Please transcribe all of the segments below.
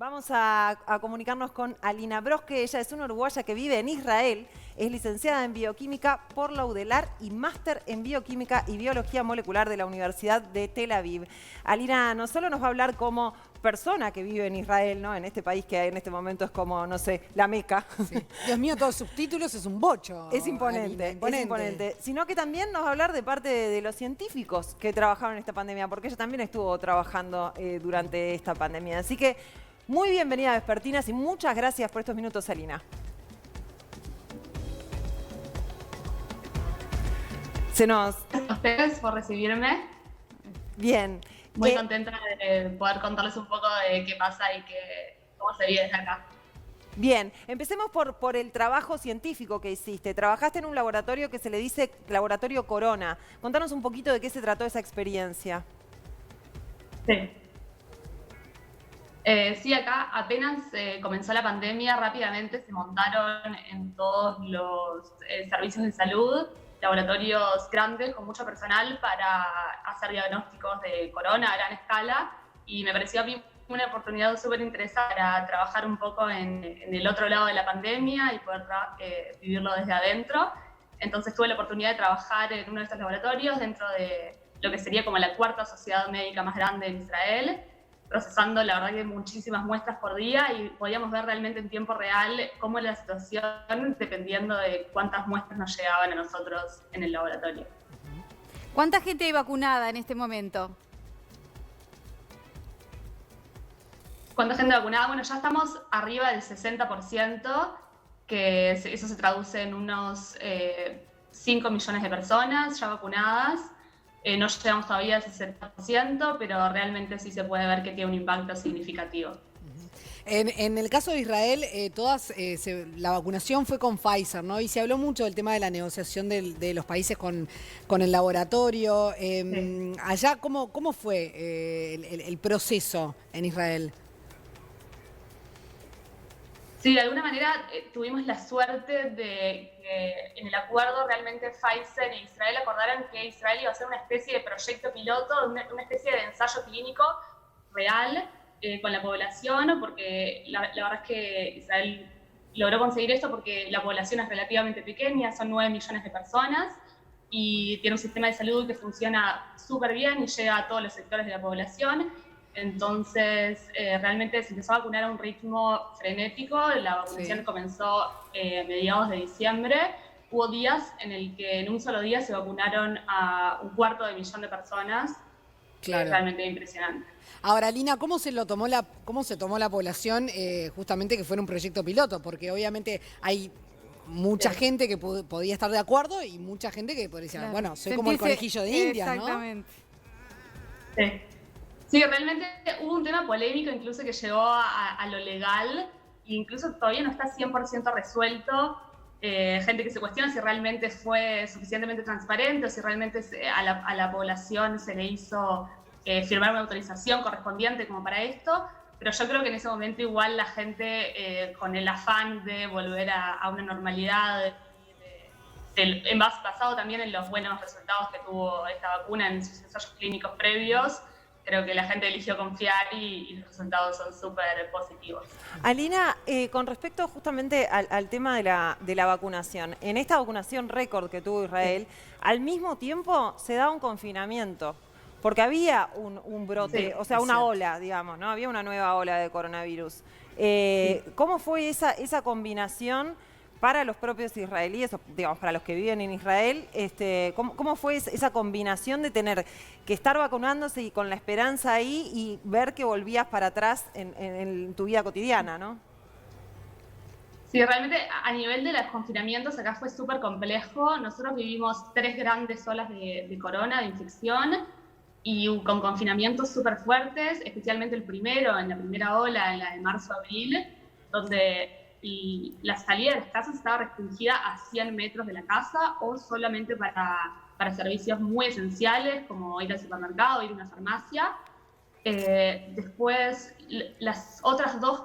Vamos a comunicarnos con Alina Broske. Ella es una uruguaya que vive en Israel. Es licenciada en Bioquímica por la UDELAR y máster en Bioquímica y Biología Molecular de la Universidad de Tel Aviv. Alina no solo nos va a hablar como persona que vive en Israel, ¿no? En este país que en este momento es como, no sé, la Meca. Sí. Dios mío, todos subtítulos es un bocho. Es imponente, Alina, imponente. es imponente. Sino que también nos va a hablar de parte de los científicos que trabajaron en esta pandemia, porque ella también estuvo trabajando durante esta pandemia. Así que muy bienvenida a Vespertinas y muchas gracias por estos minutos, Alina. Gracias a ustedes por recibirme. Bien. Muy contenta de poder contarles un poco de qué pasa y cómo se vive desde acá. Bien, empecemos por el trabajo científico que hiciste. Trabajaste en un laboratorio que se le dice Laboratorio Corona. Contanos un poquito de qué se trató esa experiencia. Sí. Sí, acá apenas comenzó la pandemia, rápidamente se montaron en todos los servicios de salud laboratorios grandes con mucho personal para hacer diagnósticos de corona a gran escala, y me pareció a mí una oportunidad súper interesante para trabajar un poco en el otro lado de la pandemia y poder vivirlo desde adentro. Entonces tuve la oportunidad de trabajar en uno de estos laboratorios dentro de lo que sería como la cuarta sociedad médica más grande en Israel, procesando la verdad que muchísimas muestras por día, y podíamos ver realmente en tiempo real cómo era la situación dependiendo de cuántas muestras nos llegaban a nosotros en el laboratorio. ¿Cuánta gente hay vacunada en este momento? ¿Cuánta gente vacunada? Bueno, ya estamos arriba del 60%, que eso se traduce en unos 5 millones de personas ya vacunadas. No llegamos todavía al 60%, pero realmente sí se puede ver que tiene un impacto significativo. En el caso de Israel, la vacunación fue con Pfizer, ¿no? Y se habló mucho del tema de la negociación de los países con el laboratorio. Sí. Allá, ¿cómo fue el proceso en Israel? Sí, de alguna manera tuvimos la suerte de que en el acuerdo realmente Pfizer e Israel acordaran que Israel iba a hacer una especie de proyecto piloto, una especie de ensayo clínico real con la población, porque la verdad es que Israel logró conseguir esto porque la población es relativamente pequeña, son 9 millones de personas, y tiene un sistema de salud que funciona súper bien y llega a todos los sectores de la población. Entonces, realmente se empezó a vacunar a un ritmo frenético. La vacunación comenzó a mediados de diciembre. Hubo días en el que en un solo día se vacunaron a 250.000 de personas. Claro. Realmente impresionante. Ahora, Lina, ¿cómo se tomó la población justamente que fuera un proyecto piloto? Porque obviamente hay mucha gente que podía estar de acuerdo y mucha gente que podría decir, claro, bueno, soy como el conejillo de Indias, ¿no? Exactamente. Sí. Sí, realmente hubo un tema polémico incluso que llegó a lo legal, e incluso todavía no está 100% resuelto. Gente que se cuestiona si realmente fue suficientemente transparente o si realmente a la población se le hizo firmar una autorización correspondiente como para esto, pero yo creo que en ese momento igual la gente con el afán de volver a una normalidad, basado también en los buenos resultados que tuvo esta vacuna en sus ensayos clínicos previos, creo que la gente eligió confiar y los resultados son súper positivos. Alina, con respecto justamente al tema de la vacunación, en esta vacunación récord que tuvo Israel, al mismo tiempo se da un confinamiento, porque había un brote, o sea, una ola, digamos, ¿no? Había una nueva ola de coronavirus. ¿Cómo fue esa combinación para los propios israelíes, digamos, para los que viven en Israel? ¿Cómo fue esa combinación de tener que estar vacunándose y con la esperanza ahí y ver que volvías para atrás en tu vida cotidiana, ¿no? Sí, realmente a nivel de los confinamientos acá fue súper complejo. Nosotros vivimos 3 grandes olas de corona, de infección, y con confinamientos súper fuertes, especialmente el primero, en la primera ola, en la de marzo-abril, donde y la salida de las casas estaba restringida a 100 metros de la casa o solamente para servicios muy esenciales como ir al supermercado, ir a una farmacia. Después, los otros dos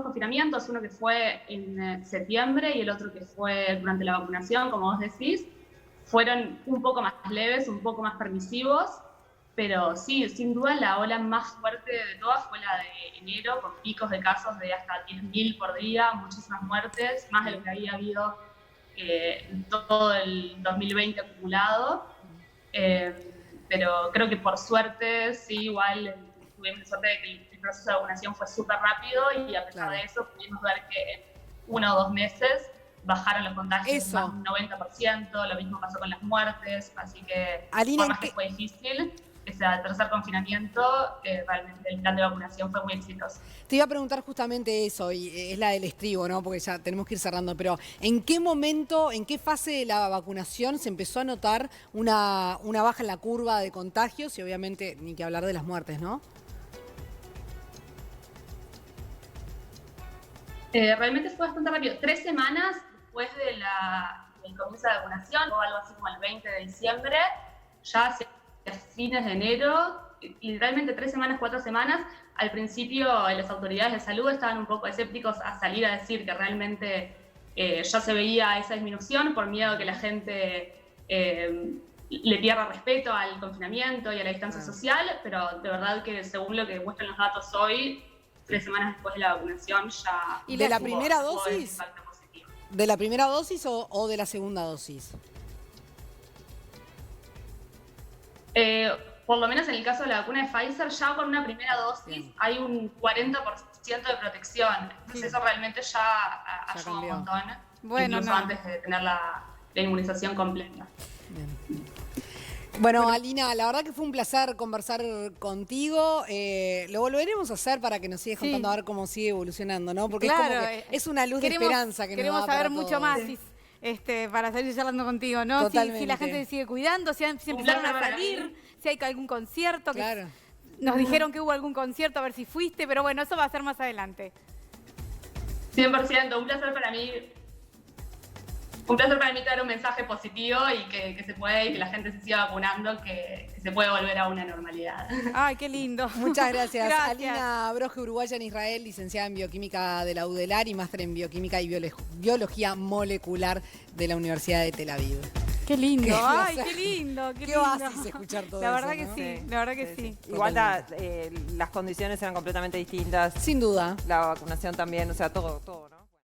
confinamientos, uno que fue en septiembre y el otro que fue durante la vacunación, como vos decís, fueron un poco más leves, un poco más permisivos. Pero sí, sin duda la ola más fuerte de todas fue la de enero, con picos de casos de hasta 10.000 por día, muchísimas muertes, más de lo que había habido en todo el 2020 acumulado. Pero creo que por suerte, sí, igual tuvimos la suerte de que el proceso de vacunación fue súper rápido y a pesar de eso pudimos ver que en 1 o 2 meses bajaron los contagios más de un 90%, lo mismo pasó con las muertes, así que Alina, por más que fue difícil, ese tercer confinamiento, realmente el plan de vacunación fue muy exitoso. Te iba a preguntar justamente eso, y es la del estribo, ¿no? Porque ya tenemos que ir cerrando, pero ¿en qué momento, en qué fase de la vacunación se empezó a notar una baja en la curva de contagios y obviamente ni que hablar de las muertes, ¿no? Realmente fue bastante rápido. 3 semanas después del comienzo de vacunación, o algo así como el 20 de diciembre, ya hacia fines de enero, literalmente 3 semanas, 4 semanas, al principio las autoridades de salud estaban un poco escépticos a salir a decir que realmente ya se veía esa disminución por miedo a que la gente le pierda respeto al confinamiento y a la distancia social, pero de verdad que según lo que muestran los datos hoy, 3 semanas después de la vacunación ya... ¿Y de la primera dosis? Impacto positivo. ¿De la primera dosis o de la segunda dosis? Por lo menos en el caso de la vacuna de Pfizer, ya con una primera dosis hay un 40% de protección. Entonces eso realmente ya ayuda un montón, incluso antes de tener la inmunización completa. Bien. Bueno, Alina, la verdad que fue un placer conversar contigo. Lo volveremos a hacer para que nos sigas contando a ver cómo sigue evolucionando, ¿no? Porque claro, es como que es una luz de esperanza que nos da queremos para saber mucho todos. más para seguir charlando contigo, ¿no? Si la gente se sigue cuidando, si empezaron a salir, si hay algún concierto. Claro. Nos dijeron que hubo algún concierto, a ver si fuiste, pero bueno, eso va a ser más adelante. 100%, un placer para mí. Un placer para mí traer un mensaje positivo y que se puede, y que la gente se siga vacunando, que se puede volver a una normalidad. Ay, qué lindo. Muchas gracias. Alina Broge, uruguaya en Israel, licenciada en Bioquímica de la UDELAR y máster en Bioquímica y Biología Molecular de la Universidad de Tel Aviv. Qué lindo, ay, qué lindo, qué lindo. oasis escuchar todo eso, La verdad que ¿no? sí, la verdad que sí. Igual las condiciones eran completamente distintas. Sin duda. La vacunación también, o sea, todo.